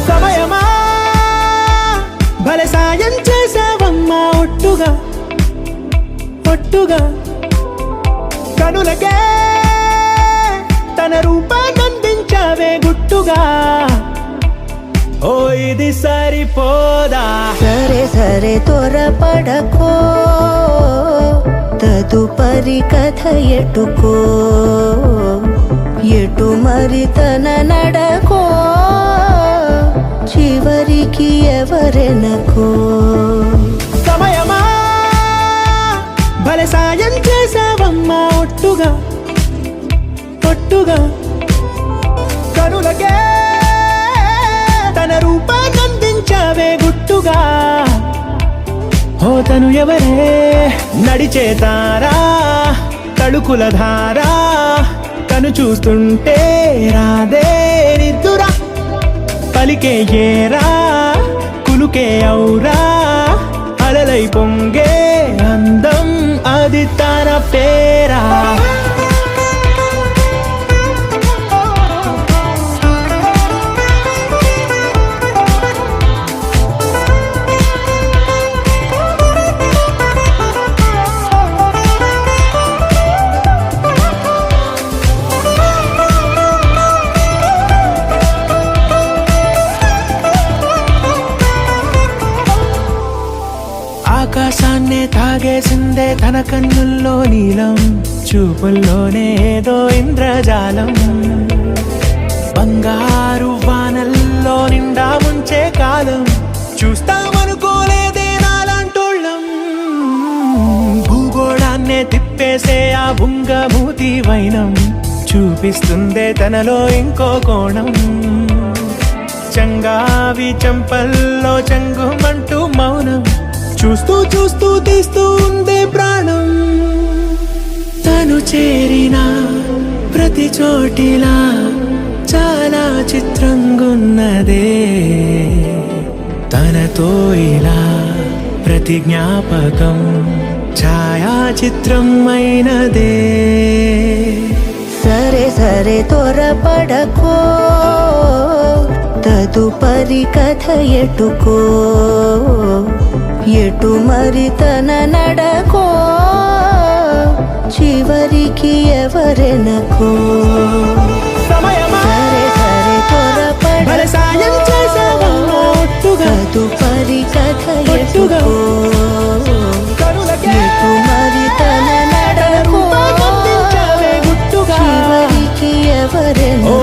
సమయమా భలే సాయం చేసావమ్మా ఒట్టుగా ఒట్టుగా కనులకే తన రూపాన్నందించావే గుట్టుగా ఓ ఇది సరిపోదా సరే సరే త్వరపడకో తదుపరి కథ ఎటుకో ఎటు మరి తన నడకో చివరికి ఎవరెనకో సమయమా భలే సాయం చేసావమ్మా ఒట్టుగా ఒట్టుగా కనులకే తన రూపాన్నందించావే గుట్టుగా ఓ తను ఎవరే నడిచే తారా తడుకుల ధారా తను చూస్తుంటే రాదే నిద్దురా పలికే ఏరా కులుకే ఔరా అలలై పొంగే అందం అది తన పేరా ఆకాశాన్నే తాగేసిందే తన కన్నుల్లో నీలం చూపుల్లోనే ఏదో ఇంద్రజాలం బంగారు వానల్లో నిండా ముంచే కాలం చూస్తామనుకోలేదే నాలాంటోళ్ళం భూగోళాన్నే తిప్పేసే ఆ బుంగమూతి వైనం చూపిస్తుందే తనలో ఇంకో కోణం చంగావి చంపల్లో చంగుమంటూ మౌనం చూస్తూ చూస్తూ తీస్తూ ఉందే ప్రాణం తను చేరిన ప్రతి చోటిలా చాలా చిత్రంగున్నదే తనతో ఇలా ప్రతి జ్ఞాపకం ఛాయాచిత్రం అయినదే సరే సరే త్వరపడకో తదుపరి కథ ఎటుకో ఎటు మరి తన నడకో చివరికి ఎవరెనకో సరే సరే త్వరపడకో సాయం చేసావమ్మా ఒట్టుగా తదుపరి కథ ఎటుకో కనులకే ఎటు మరి తన నడకో రూపాన్నందించావే గుట్టుగా చివరికి ఎవరెనకో